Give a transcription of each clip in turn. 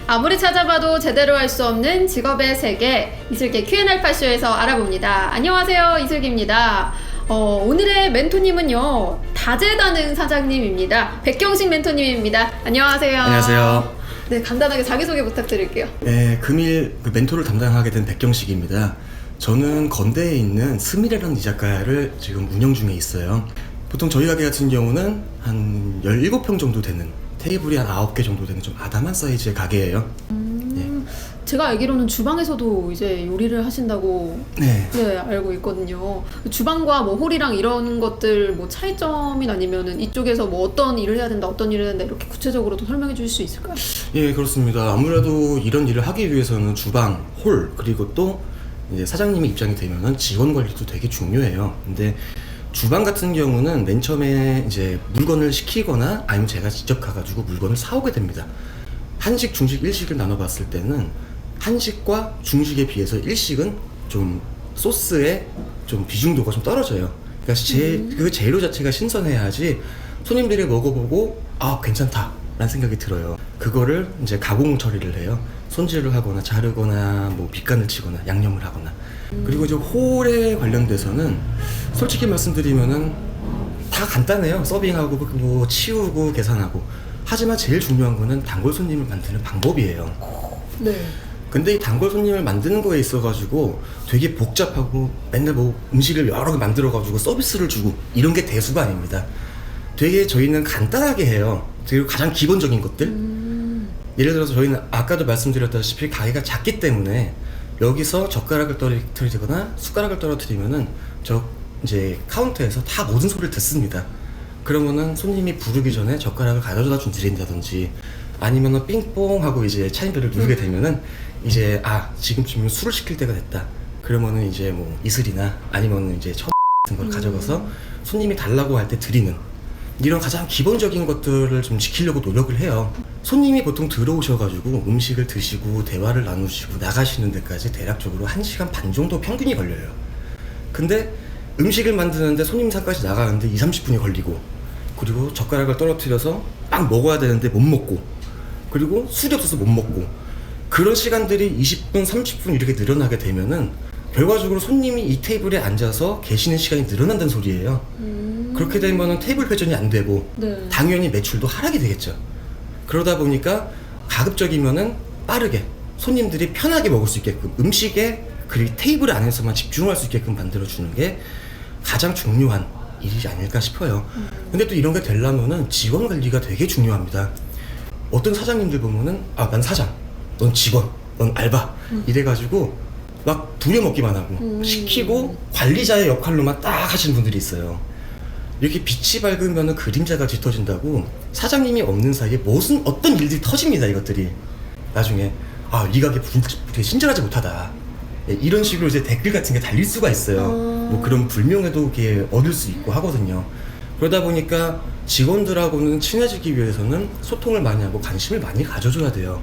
아무리 찾아봐도 제대로 할 수 없는 직업의 세계, 이슬기 Q&A8쇼에서 알아봅니다. 안녕하세요, 이슬기입니다. 오늘의 멘토님은요, 다재다능 사장님입니다. 백경식 멘토님입니다. 안녕하세요. 안녕하세요. 네, 간단하게 자기소개 부탁드릴게요. 네, 금일 멘토를 담당하게 된 백경식입니다. 저는 건대에 있는 스미레라는 이자카야를 지금 운영 중에 있어요. 보통 저희 가게 같은 경우는 한 17평 정도 되는, 테이블이 한 9개 정도 되는 좀 아담한 사이즈의 가게예요. 제가 알기로는 주방에서도 이제 요리를 하신다고 네. 알고 있거든요. 주방과 뭐 홀이랑 이런 것들 뭐 차이점이 아니면은 이쪽에서 뭐 어떤 일을 해야 된다, 어떤 일을 해야 된다 이렇게 구체적으로 좀 설명해 주실 수 있을까요? 예, 그렇습니다. 아무래도 이런 일을 하기 위해서는 주방, 홀, 그리고 또 이제 사장님의 입장이 되면은 직원 관리도 되게 중요해요. 근데 주방 같은 경우는 맨 처음에 이제 물건을 시키거나 아니면 제가 직접 가가지고 물건을 사오게 됩니다. 한식, 중식, 일식을 나눠봤을 때는 한식과 중식에 비해서 일식은 좀 소스의 좀 비중도가 좀 떨어져요. 그러니까 그 재료 자체가 신선해야지 손님들이 먹어보고 아 괜찮다 라는 생각이 들어요. 그거를 이제 가공 처리를 해요. 손질을 하거나 자르거나 뭐 밑간을 치거나 양념을 하거나. 그리고 이제 홀에 관련돼서는 솔직히 말씀드리면은 다 간단해요. 서빙하고 뭐 치우고 계산하고. 하지만 제일 중요한 거는 단골 손님을 만드는 방법이에요. 네. 근데 이 단골 손님을 만드는 거에 있어가지고 되게 복잡하고 맨날 뭐 음식을 여러 개 만들어가지고 서비스를 주고 이런 게 대수가 아닙니다. 되게 저희는 간단하게 해요. 그리고 가장 기본적인 것들. 예를 들어서 저희는 아까도 말씀드렸다시피 가게가 작기 때문에 여기서 젓가락을 떨어뜨리거나 숟가락을 떨어뜨리면은 저 이제 카운터에서 다 모든 소리를 듣습니다. 그러면은 손님이 부르기 전에 젓가락을 가져다 드린다든지 아니면은 삥뽕 하고 이제 차인표를 누르게 되면은 이제 아 지금쯤이면 술을 시킬 때가 됐다. 그러면은 이제 뭐 이슬이나 아니면은 이제 같은 걸 가져가서 손님이 달라고 할 때 드리는 이런 가장 기본적인 것들을 좀 지키려고 노력을 해요. 손님이 보통 들어오셔가지고 음식을 드시고 대화를 나누시고 나가시는 데까지 대략적으로 1시간 반 정도 평균이 걸려요. 근데 음식을 만드는데 손님 상까지 나가는데 2~30분이 걸리고 그리고 젓가락을 떨어뜨려서 딱 먹어야 되는데 못 먹고 그리고 술이 없어서 못 먹고 그런 시간들이 20분, 30분 이렇게 늘어나게 되면은 결과적으로 손님이 이 테이블에 앉아서 계시는 시간이 늘어난다는 소리예요. 그렇게 되면은 테이블 회전이 안 되고 당연히 매출도 하락이 되겠죠. 그러다 보니까 가급적이면은 빠르게 손님들이 편하게 먹을 수 있게끔 음식에 그리고 테이블 안에서만 집중할 수 있게끔 만들어주는 게 가장 중요한 일이 아닐까 싶어요. 근데 또 이런 게 되려면은 직원 관리가 되게 중요합니다. 어떤 사장님들 보면은 아 난 사장, 넌 직원, 넌 알바 이래가지고 막 부려먹기만 하고 시키고 관리자의 역할로만 딱 하시는 분들이 있어요. 이렇게 빛이 밝으면 그림자가 짙어진다고 사장님이 없는 사이에 무슨 어떤 일들이 터집니다. 이것들이 나중에 아 이 가게 되게 친절하지 못하다 이런 식으로 이제 댓글 같은 게 달릴 수가 있어요. 뭐 그런 불명예도 이렇게 얻을 수 있고 하거든요. 그러다 보니까 직원들하고는 친해지기 위해서는 소통을 많이 하고 관심을 많이 가져줘야 돼요.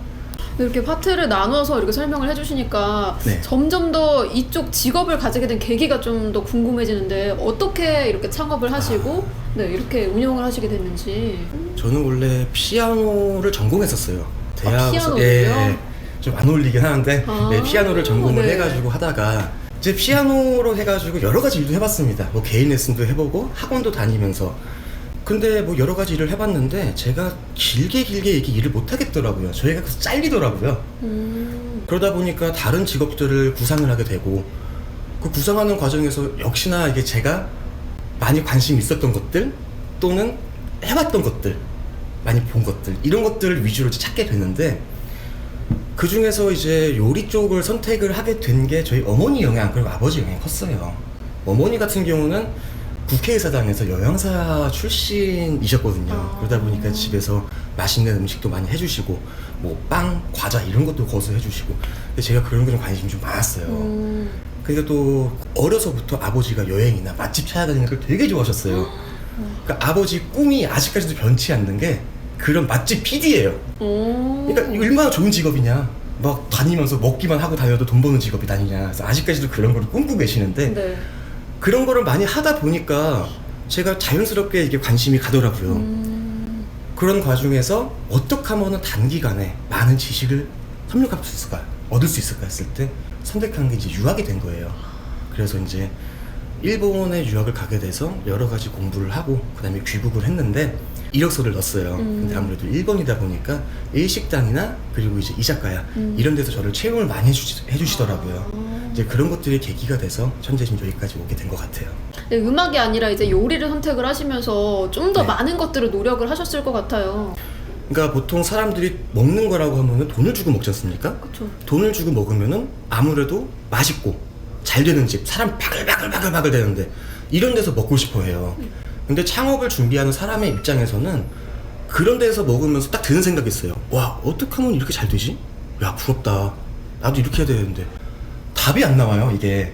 이렇게 파트를 나눠서 이렇게 설명을 해주시니까 네. 점점 더 이쪽 직업을 가지게 된 계기가 좀 더 궁금해지는데 어떻게 이렇게 창업을 하시고 이렇게 운영을 하시게 됐는지. 저는 원래 피아노를 전공했었어요. 피아노를요? 예, 좀 안 어울리긴 하는데 피아노를 전공을 네. 해가지고 하다가 이제 피아노로 해가지고 여러 가지 일도 해봤습니다. 뭐 개인 레슨도 해보고 학원도 다니면서 근데 뭐 여러 가지 일을 해봤는데 제가 길게 이렇게 일을 못 하겠더라고요. 저희가 그래서 잘리더라고요. 그러다 보니까 다른 직업들을 구상을 하게 되고 그 구상하는 과정에서 역시나 이게 제가 많이 관심이 있었던 것들 또는 해봤던 것들 많이 본 것들 이런 것들을 위주로 찾게 됐는데 그 중에서 이제 요리 쪽을 선택을 하게 된 게 저희 어머니 영향 그리고 아버지 영향이 컸어요. 어머니 같은 경우는 국회의사당에서 영양사 출신이셨거든요. 그러다 보니까 집에서 맛있는 음식도 많이 해주시고 뭐 빵, 과자 이런 것도 거서 해주시고 근데 제가 그런 거에 관심이 좀 많았어요. 그러니까 또 어려서부터 아버지가 여행이나 맛집 찾아다니는 걸 되게 좋아하셨어요. 그러니까 아버지 꿈이 아직까지도 변치 않는 게 그런 맛집 PD예요. 그러니까 이거 얼마나 좋은 직업이냐. 막 다니면서 먹기만 하고 다녀도 돈 버는 직업이 다니냐. 그래서 아직까지도 그런 걸 꿈꾸고 계시는데 그런 거를 많이 하다 보니까 제가 자연스럽게 이게 관심이 가더라고요. 그런 과정에서 어떻게 하면 단기간에 많은 지식을 섭렵할 수 있을까, 얻을 수 있을까 했을 때 선택한 게 이제 유학이 된 거예요. 그래서 이제 일본에 유학을 가게 돼서 여러 가지 공부를 하고 그다음에 귀국을 했는데 이력서를 넣었어요. 근데 아무래도 일본이다 보니까 일식당이나 그리고 이제 이자카야 이런 데서 저를 채용을 많이 해주시더라고요. 이제 그런 것들이 계기가 돼서 현재 지금 여기까지 오게 된 것 같아요. 네, 음악이 아니라 이제 요리를 선택을 하시면서 좀 더 네. 많은 것들을 노력을 하셨을 것 같아요. 그러니까 보통 사람들이 먹는 거라고 하면은 돈을 주고 먹지 않습니까? 그쵸. 돈을 주고 먹으면은 아무래도 맛있고 잘 되는 집, 사람 바글바글 되는데 이런 데서 먹고 싶어 해요. 근데 창업을 준비하는 사람의 입장에서는 그런 데서 먹으면서 딱 드는 생각이 있어요. 와, 어떻게 하면 이렇게 잘 되지? 야, 부럽다. 나도 이렇게 해야 되는데 답이 안 나와요, 이게.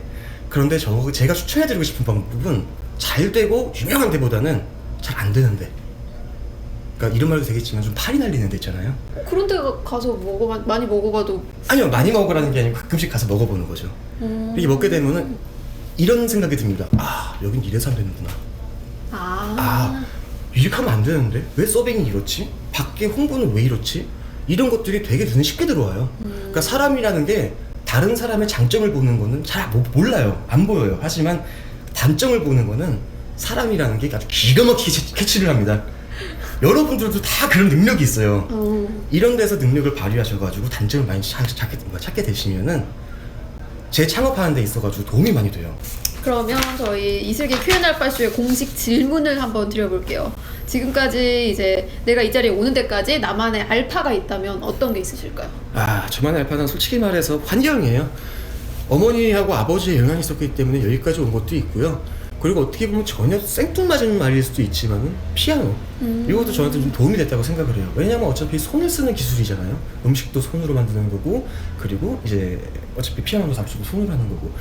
그런데 제가 추천해드리고 싶은 방법은 잘 되고 유명한 데보다는 잘 안 되는데, 그러니까 이런 말도 되겠지만 좀 팔이 날리는 데 있잖아요. 그런 데 가서 많이 먹어봐도 아니요, 많이 먹으라는 게 아니고 가끔씩 가서 먹어보는 거죠. 이렇게 먹게 되면은 이런 생각이 듭니다. 아, 여긴 이래서 안 되는구나. 아, 이렇게 하면 안 되는데 왜 서빙이 이렇지? 밖에 홍보는 왜 이렇지? 이런 것들이 되게 눈에 쉽게 들어와요. 그러니까 사람이라는 게 다른 사람의 장점을 보는 거는 잘 몰라요. 안 보여요. 하지만 단점을 보는 거는 사람이라는 게 아주 기가 막히게 캐치를 합니다. 여러분들도 다 그런 능력이 있어요. 이런 데서 능력을 발휘하셔가지고 단점을 많이 찾게 되시면은 제 창업하는 데 있어가지고 도움이 많이 돼요. 그러면 저희 이슬기 Q&R쇼의 공식 질문을 한번 드려볼게요. 지금까지 이제 내가 이 자리에 오는 데까지 나만의 알파가 있다면 어떤 게 있으실까요? 아, 저만의 알파는 솔직히 말해서 환경이에요. 어머니하고 아버지의 영향이 있었기 때문에 여기까지 온 것도 있고요. 그리고 어떻게 보면 전혀 생뚱맞은 말일 수도 있지만은 피아노 이것도 저한테 좀 도움이 됐다고 생각을 해요. 왜냐면 어차피 손을 쓰는 기술이잖아요. 음식도 손으로 만드는 거고, 그리고 이제 어차피 피아노도 잡수고 손으로 하는 거고,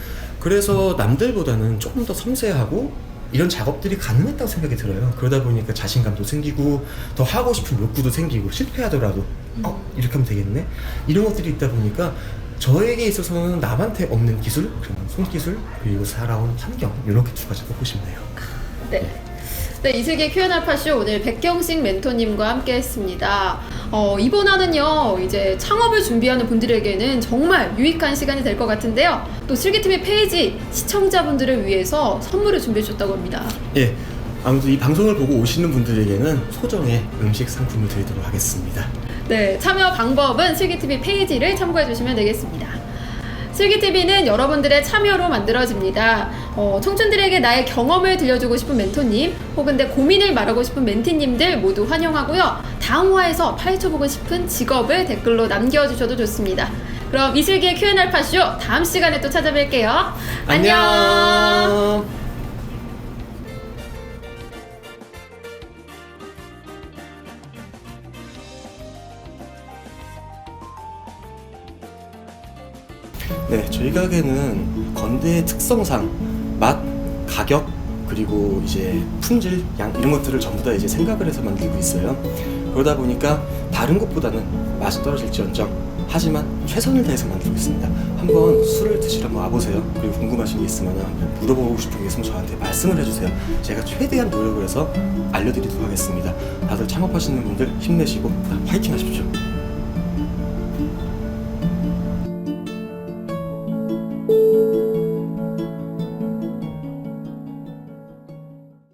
그래서 남들보다는 조금 더 섬세하고 이런 작업들이 가능했다고 생각이 들어요. 그러다 보니까 자신감도 생기고 더 하고 싶은 욕구도 생기고, 실패하더라도 이렇게 하면 되겠네, 이런 것들이 있다 보니까 저에게 있어서는 남한테 없는 기술, 그러면 손기술, 그리고 살아온 환경, 이렇게 두 가지 꼽고 싶네요. 네. 네, 이슬기 Q&R쇼 오늘 백경식 멘토님과 함께 했습니다. 이번 화는요, 이제 창업을 준비하는 분들에게는 정말 유익한 시간이 될 것 같은데요. 또 슬기TV 페이지 시청자분들을 위해서 선물을 준비해 주셨다고 합니다. 예, 아무튼 이 방송을 보고 오시는 분들에게는 소정의 음식 상품을 드리도록 하겠습니다. 네, 참여 방법은 슬기TV 페이지를 참고해 주시면 되겠습니다. 슬기TV는 여러분들의 참여로 만들어집니다. 청춘들에게 나의 경험을 들려주고 싶은 멘토님, 혹은 내 고민을 말하고 싶은 멘티님들 모두 환영하고요. 다음 화에서 파헤쳐보고 싶은 직업을 댓글로 남겨주셔도 좋습니다. 그럼 이슬기의 Q&R쇼 다음 시간에 또 찾아뵐게요. 안녕. 네, 저희 가게는 건대의 특성상 맛, 가격, 그리고 이제 품질, 양 이런 것들을 전부 다 이제 생각을 해서 만들고 있어요. 그러다 보니까 다른 곳보다는 맛이 떨어질지언정 하지만 최선을 다해서 만들고 있습니다. 한번 술을 드시러 한번 와보세요. 그리고 궁금하신 게 있으면 물어보고 싶은 게 있으면 저한테 말씀을 해주세요. 제가 최대한 노력을 해서 알려드리도록 하겠습니다. 다들 창업하시는 분들 힘내시고 파이팅 하십시오.